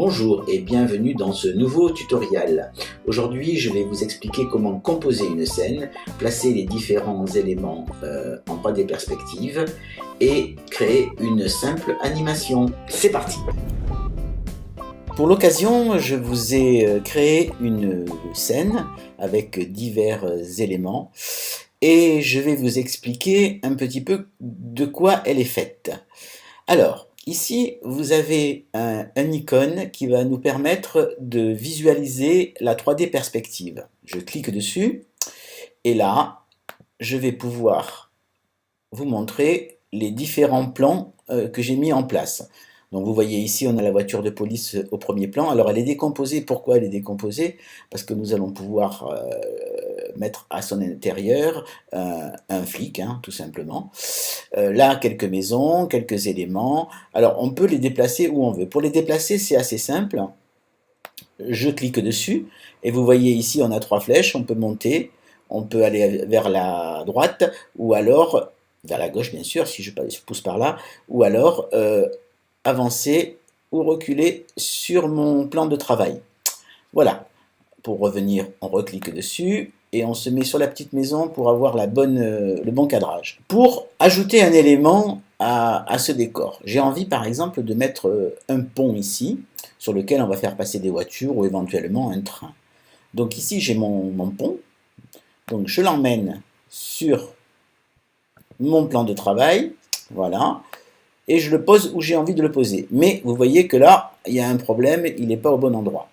Bonjour et bienvenue dans ce nouveau tutoriel. Aujourd'hui, je vais vous expliquer comment composer une scène, placer les différents éléments en 3D perspective et créer une simple animation. C'est parti! Pour l'occasion, je vous ai créé une scène avec divers éléments et je vais vous expliquer un petit peu de quoi elle est faite. Alors, ici, vous avez un icône qui va nous permettre de visualiser la 3D perspective. Je clique dessus et là, je vais pouvoir vous montrer les différents plans que j'ai mis en place. Donc vous voyez ici, on a la voiture de police au premier plan. Alors elle est décomposée. Pourquoi elle est décomposée? Parce que nous allons pouvoir mettre à son intérieur un flic, tout simplement. Là, quelques maisons, quelques éléments. Alors on peut les déplacer où on veut. Pour les déplacer, c'est assez simple. Je clique dessus et vous voyez ici, on a 3 flèches. On peut monter, on peut aller vers la droite ou alors vers la gauche, bien sûr, si je pousse par là, ou alors avancer ou reculer sur mon plan de travail. Voilà. Pour revenir, on reclique dessus et on se met sur la petite maison pour avoir le bon cadrage. Pour ajouter un élément à ce décor, j'ai envie par exemple de mettre un pont ici, sur lequel on va faire passer des voitures ou éventuellement un train. Donc ici j'ai mon pont, donc je l'emmène sur mon plan de travail, voilà, et je le pose où j'ai envie de le poser. Mais vous voyez que là, il y a un problème, il n'est pas au bon endroit.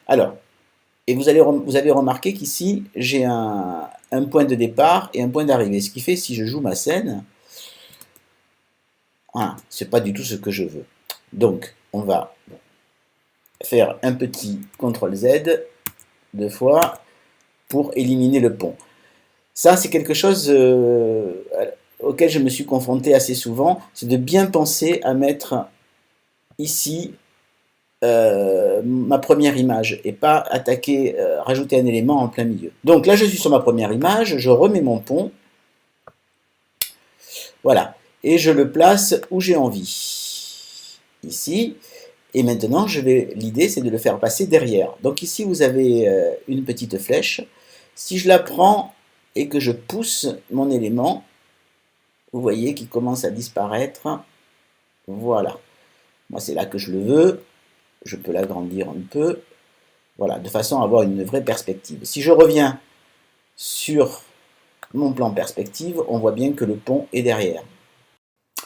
Alors, et vous avez remarqué qu'ici, j'ai un point de départ et un point d'arrivée. Ce qui fait, si je joue ma scène, voilà, ce n'est pas du tout ce que je veux. Donc, on va faire un petit CTRL-Z 2 fois pour éliminer le pont. Ça, c'est quelque chose auquel je me suis confronté assez souvent, c'est de bien penser à mettre ici ma première image et pas attaquer, rajouter un élément en plein milieu. Donc là je suis sur ma première image, je remets mon pont, voilà, et je le place où j'ai envie, ici, et maintenant l'idée c'est de le faire passer derrière. Donc ici vous avez une petite flèche, si je la prends et que je pousse mon élément, vous voyez qu'il commence à disparaître, voilà, moi c'est là que je le veux. Je peux l'agrandir un peu, voilà, de façon à avoir une vraie perspective. Si je reviens sur mon plan perspective, on voit bien que le pont est derrière.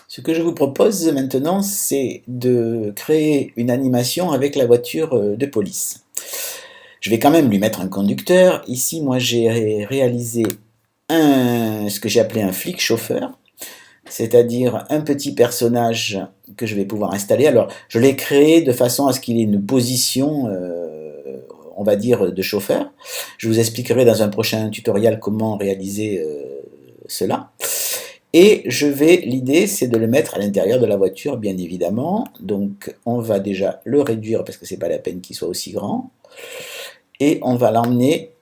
Ce que je vous propose maintenant, c'est de créer une animation avec la voiture de police. Je vais quand même lui mettre un conducteur. Ici, moi, j'ai réalisé ce que j'ai appelé un flic chauffeur, c'est-à-dire un petit personnage que je vais pouvoir installer. Alors, je l'ai créé de façon à ce qu'il ait une position, on va dire, de chauffeur. Je vous expliquerai dans un prochain tutoriel comment réaliser cela. Et l'idée, c'est de le mettre à l'intérieur de la voiture, bien évidemment. Donc, on va déjà le réduire parce que c'est pas la peine qu'il soit aussi grand. Et on va l'emmener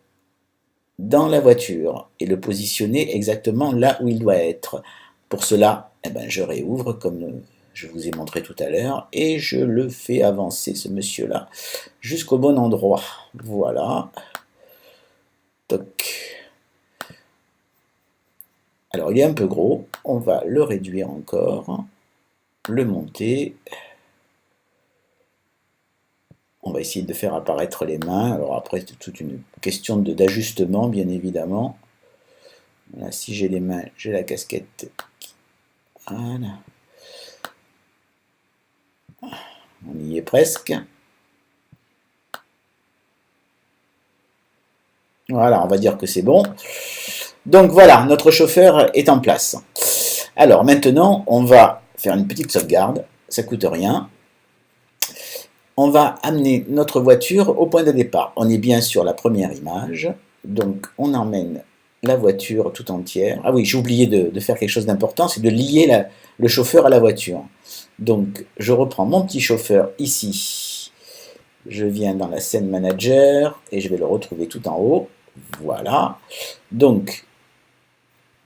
dans la voiture et le positionner exactement là où il doit être. Pour cela, je réouvre comme je vous ai montré tout à l'heure et je le fais avancer, ce monsieur-là, jusqu'au bon endroit. Voilà. Toc. Alors, il est un peu gros. On va le réduire encore, le monter. On va essayer de faire apparaître les mains. Alors après, c'est toute une question d'ajustement, bien évidemment. Voilà, si j'ai les mains, j'ai la casquette. Voilà. On y est presque. Voilà, on va dire que c'est bon. Donc voilà, notre chauffeur est en place. Alors maintenant, on va faire une petite sauvegarde. Ça ne coûte rien. On va amener notre voiture au point de départ. On est bien sur la première image. Donc on emmène la voiture tout entière. Ah oui, j'ai oublié de faire quelque chose d'important, c'est de lier le chauffeur à la voiture. Donc je reprends mon petit chauffeur ici. Je viens dans la scène manager et je vais le retrouver tout en haut. Voilà. Donc,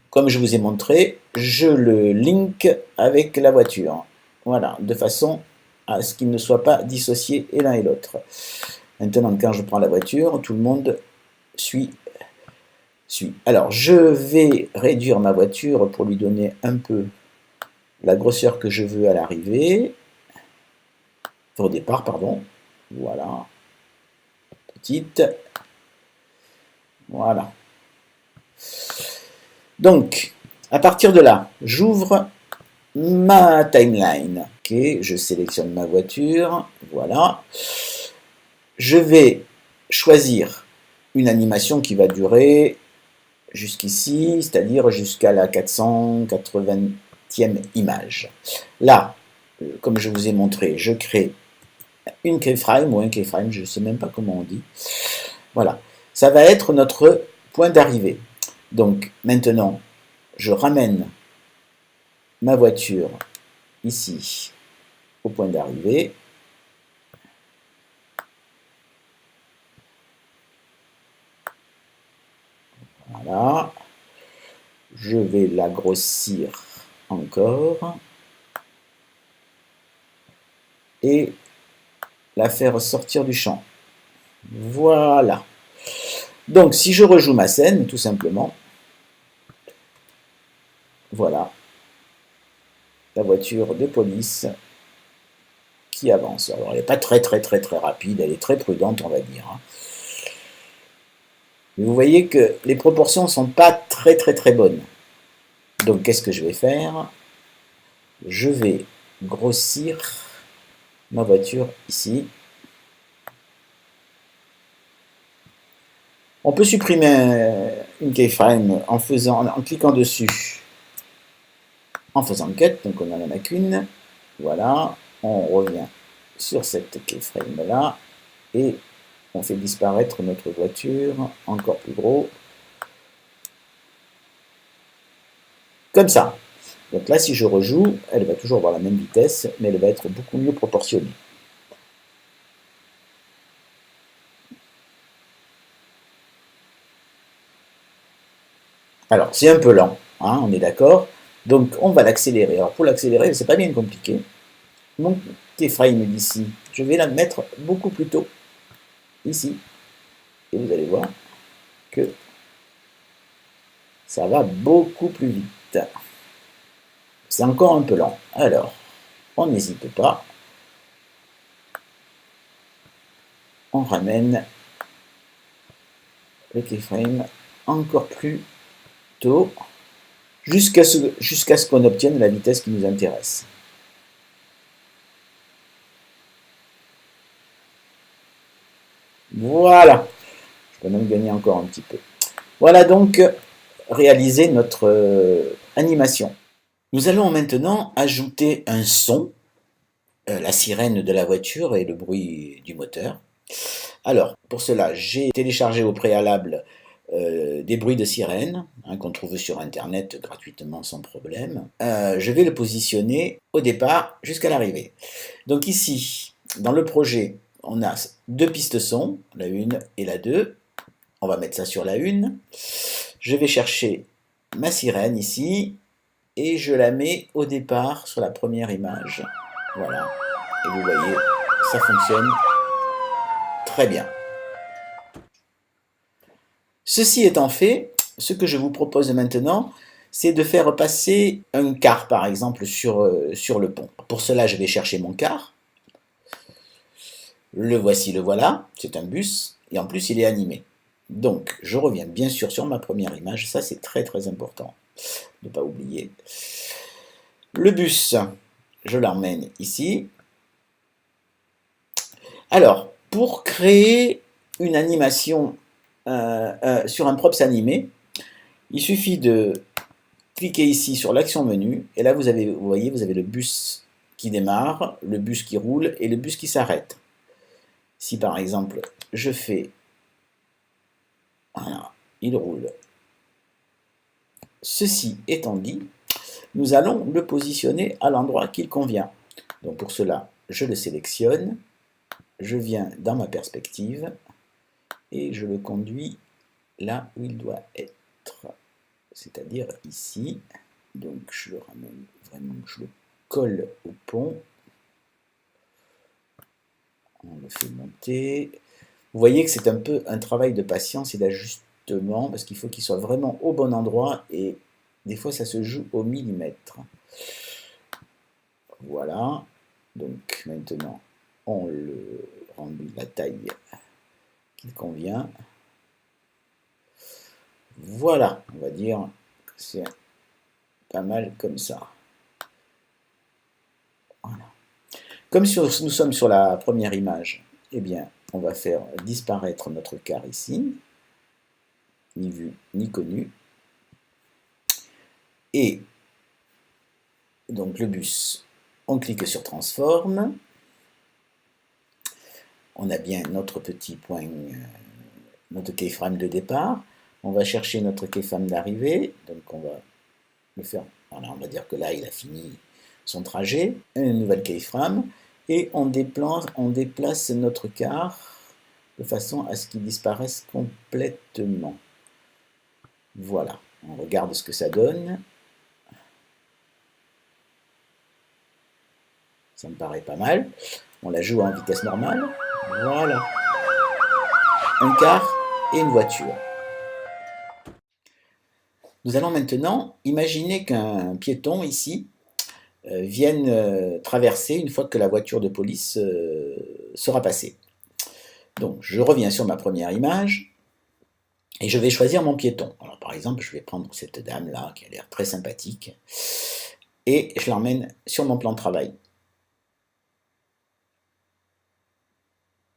comme je vous ai montré, je le link avec la voiture. Voilà, de façon à ce qu'ils ne soient pas dissociés et l'un et l'autre. Maintenant, quand je prends la voiture, tout le monde suit. Alors, je vais réduire ma voiture pour lui donner un peu la grosseur que je veux à l'arrivée. Enfin, au départ, pardon. Voilà. Petite. Voilà. Donc, à partir de là, j'ouvre ma timeline. Ok, je sélectionne ma voiture. Voilà. Je vais choisir une animation qui va durer jusqu'ici, c'est-à-dire jusqu'à la 480e image. Là, comme je vous ai montré, je crée une keyframe ou un keyframe, je ne sais même pas comment on dit. Voilà, ça va être notre point d'arrivée. Donc maintenant, je ramène ma voiture ici au point d'arrivée. Voilà. Je vais la grossir encore et la faire sortir du champ. Voilà. Donc, si je rejoue ma scène, tout simplement, voilà, la voiture de police qui avance. Alors, elle n'est pas très rapide, elle est très prudente, on va dire. Mais vous voyez que les proportions ne sont pas très bonnes. Donc, qu'est-ce que je vais faire? Je vais grossir ma voiture ici. On peut supprimer une keyframe en cliquant dessus, en faisant cut, donc on n'en a qu'une. Voilà, on revient sur cette keyframe là et on fait disparaître notre voiture, encore plus gros, comme ça. Donc là, si je rejoue, elle va toujours avoir la même vitesse, mais elle va être beaucoup mieux proportionnée. Alors, c'est un peu lent, hein, on est d'accord. Donc, on va l'accélérer. Alors, pour l'accélérer, c'est pas bien compliqué. Mon keyframe d'ici, je vais la mettre beaucoup plus tôt, ici. Et vous allez voir que ça va beaucoup plus vite. C'est encore un peu lent. Alors, on n'hésite pas. On ramène le keyframe encore plus tôt jusqu'à ce qu'on obtienne la vitesse qui nous intéresse. Voilà. Je peux même gagner encore un petit peu. Voilà donc réaliser notre animation. Nous allons maintenant ajouter un son, la sirène de la voiture et le bruit du moteur. Alors, pour cela, j'ai téléchargé au préalable des bruits de sirène, hein, qu'on trouve sur Internet gratuitement sans problème. Je vais le positionner au départ jusqu'à l'arrivée. Donc ici, dans le projet, on a deux pistes son, la 1 et la 2. On va mettre ça sur la 1. Je vais chercher ma sirène ici et je la mets au départ sur la première image. Voilà. Et vous voyez, ça fonctionne très bien. Ceci étant fait, ce que je vous propose maintenant, c'est de faire passer un car, par exemple, sur le pont. Pour cela, je vais chercher mon car. Le voici, le voilà. C'est un bus. Et en plus, il est animé. Donc, je reviens bien sûr sur ma première image. Ça, c'est très important. Ne pas oublier. Le bus, je l'emmène ici. Alors, pour créer une animation sur un props animé, il suffit de cliquer ici sur l'action menu, et là vous voyez, vous avez le bus qui démarre, le bus qui roule et le bus qui s'arrête. Si par exemple je fais, voilà, il roule. Ceci étant dit, nous allons le positionner à l'endroit qu'il convient. Donc pour cela, je le sélectionne, je viens dans ma perspective et je le conduis là où il doit être, c'est-à-dire ici. Donc je le ramène vraiment, je le colle au pont. On le fait monter. Vous voyez que c'est un peu un travail de patience et d'ajustement, parce qu'il faut qu'il soit vraiment au bon endroit, et des fois ça se joue au millimètre. Voilà. Donc maintenant, on le rend la taille qu'il convient. Voilà, on va dire que c'est pas mal comme ça. Voilà. Comme nous sommes sur la première image, eh bien, on va faire disparaître notre quart ici, ni vu ni connu. Et donc le bus, on clique sur Transform. On a bien notre petit point, notre keyframe de départ. On va chercher notre keyframe d'arrivée. Donc on va le faire. Voilà, on va dire que là, il a fini son trajet. Une nouvelle keyframe. Et on déplace notre quart de façon à ce qu'il disparaisse complètement. Voilà, on regarde ce que ça donne. Ça me paraît pas mal. On la joue en vitesse normale. Voilà. Un quart et une voiture. Nous allons maintenant imaginer qu'un piéton ici vienne traverser une fois que la voiture de police sera passée. Donc je reviens sur ma première image et je vais choisir mon piéton. Alors par exemple, je vais prendre cette dame là qui a l'air très sympathique et je l'emmène sur mon plan de travail.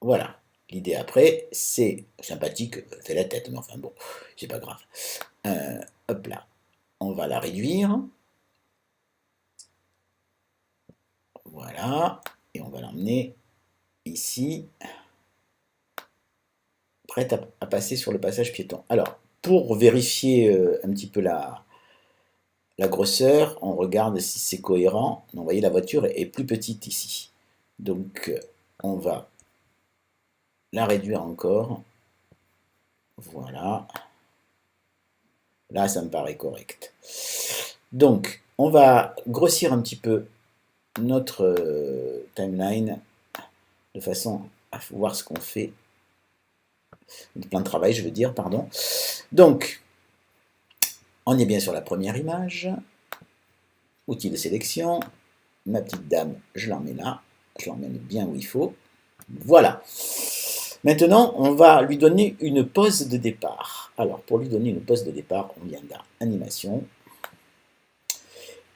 Voilà. L'idée après, c'est sympathique, c'est la tête, mais enfin bon, c'est pas grave. Hop là, on va la réduire. Voilà, et on va l'emmener ici, prête à passer sur le passage piéton. Alors, pour vérifier un petit peu la grosseur, on regarde si c'est cohérent. Donc, vous voyez, la voiture est plus petite ici. Donc, on va la réduire encore. Voilà. Là, ça me paraît correct. Donc, on va grossir un petit peu notre timeline de façon à voir ce qu'on fait. Le plan de travail, je veux dire, pardon. Donc, on est bien sur la première image. Outil de sélection. Ma petite dame, je l'emmène là. Je l'emmène bien où il faut. Voilà. Maintenant, on va lui donner une pose de départ. Alors, pour lui donner une pose de départ, on vient dans Animation.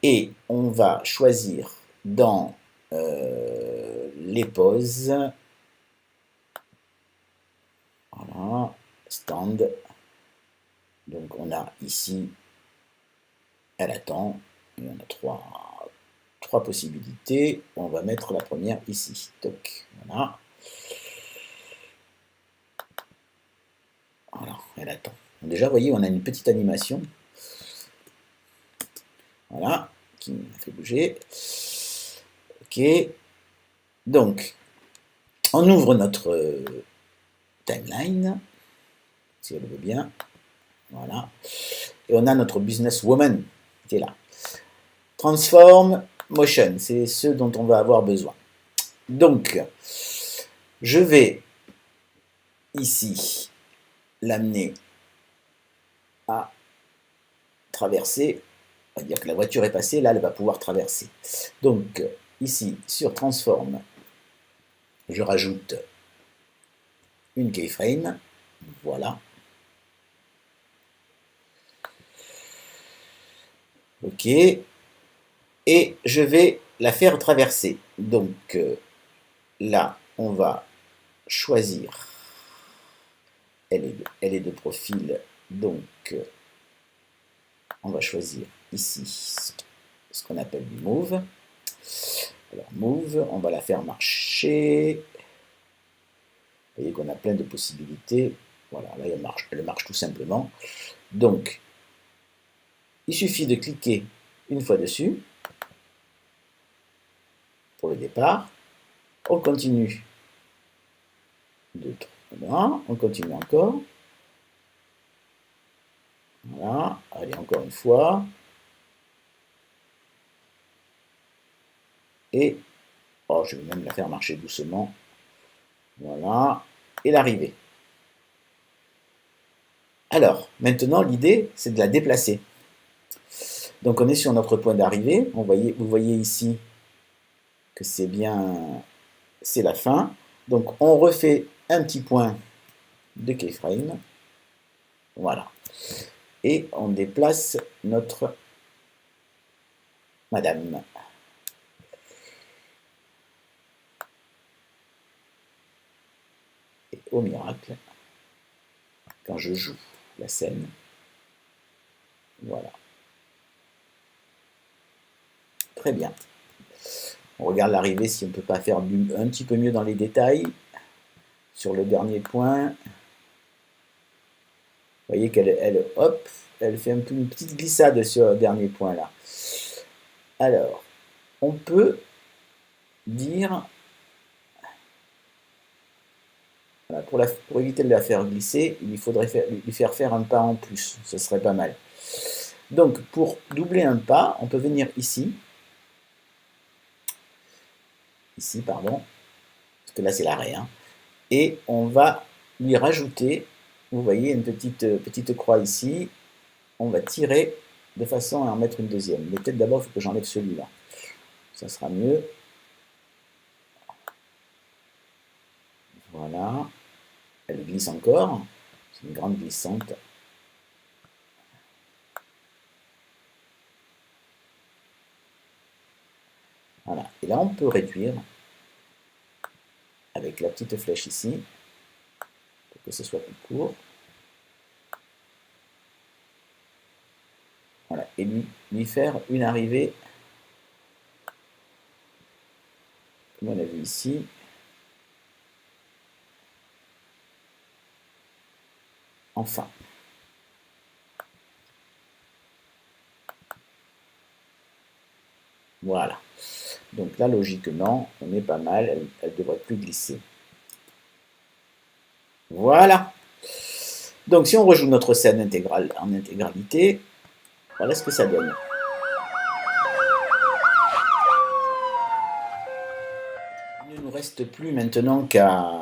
Et on va choisir dans les poses. Voilà. Stand. Donc, on a ici, elle attend. Et on a trois possibilités. On va mettre la première ici. Toc. Voilà. Voilà, elle attend. Donc déjà, vous voyez, on a une petite animation. Voilà, qui m'a fait bouger. Ok. Donc, on ouvre notre timeline, si elle veut bien. Voilà. Et on a notre businesswoman qui est là. Transform, motion, c'est ce dont on va avoir besoin. Donc, je vais ici l'amener à traverser. On va dire que la voiture est passée, là elle va pouvoir traverser. Donc ici sur Transform, je rajoute une keyframe, voilà. Ok, et je vais la faire traverser. Donc là, on va choisir, elle est de profil, donc on va choisir ici ce qu'on appelle du move. Alors move, on va la faire marcher. Vous voyez qu'on a plein de possibilités. Voilà, là elle marche tout simplement. Donc, il suffit de cliquer une fois dessus pour le départ. On continue. 2, 3, on continue encore. Voilà, allez encore une fois. Et, oh, je vais même la faire marcher doucement. Voilà, et l'arrivée. Alors, maintenant, l'idée, c'est de la déplacer. Donc, on est sur notre point d'arrivée. Vous voyez ici que c'est bien, c'est la fin. Donc, on refait un petit point de keyframe. Voilà. Et on déplace notre madame. Et au miracle, quand je joue la scène, voilà. Très bien. On regarde l'arrivée si on ne peut pas faire un petit peu mieux dans les détails. Sur le dernier point, vous voyez qu'elle hop, elle fait une petite glissade sur le dernier point là. Alors, on peut dire, voilà, pour éviter de la faire glisser, il faudrait lui faire un pas en plus, ce serait pas mal. Donc, pour doubler un pas, on peut venir ici, pardon, parce que là c'est l'arrêt, hein, et on va lui rajouter, vous voyez, une petite croix ici, on va tirer de façon à en mettre une deuxième. Mais peut-être d'abord, il faut que j'enlève celui-là. Ça sera mieux. Voilà. Elle glisse encore. C'est une grande glissante. Voilà. Et là, on peut réduire avec la petite flèche ici pour que ce soit plus court. Voilà. Et lui faire une arrivée, comme on a vu ici. Enfin. Voilà. Donc là, logiquement, on est pas mal. Elle ne devrait plus glisser. Voilà. Donc si on rejoue notre scène intégrale en intégralité, voilà ce que ça donne. Il ne nous reste plus maintenant qu'à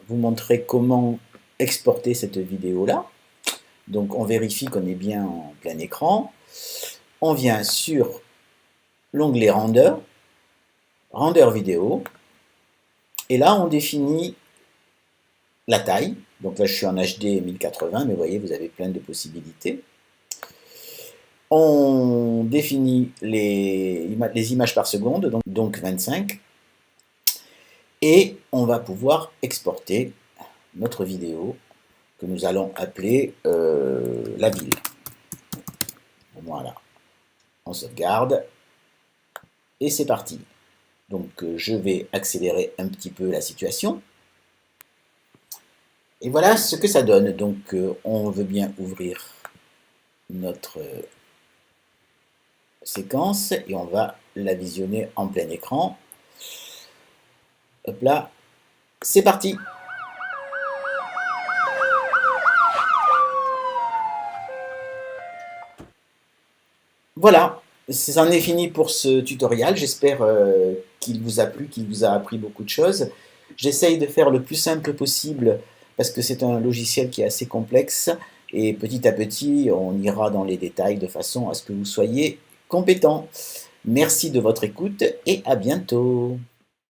vous montrer comment exporter cette vidéo-là. Donc on vérifie qu'on est bien en plein écran. On vient sur l'onglet Render, Render vidéo. Et là, on définit la taille. Donc là, je suis en HD 1080, mais vous voyez, vous avez plein de possibilités. On définit les images par seconde, donc 25. Et on va pouvoir exporter notre vidéo que nous allons appeler la ville. Voilà. On sauvegarde. Et c'est parti. Donc je vais accélérer un petit peu la situation. Et voilà ce que ça donne. Donc on veut bien ouvrir notre séquence et on va la visionner en plein écran. Hop là, c'est parti. Voilà, c'en est fini pour ce tutoriel. J'espère qu'il vous a plu, qu'il vous a appris beaucoup de choses. J'essaye de faire le plus simple possible parce que c'est un logiciel qui est assez complexe et petit à petit, on ira dans les détails de façon à ce que vous soyez compétent. Merci de votre écoute et à bientôt.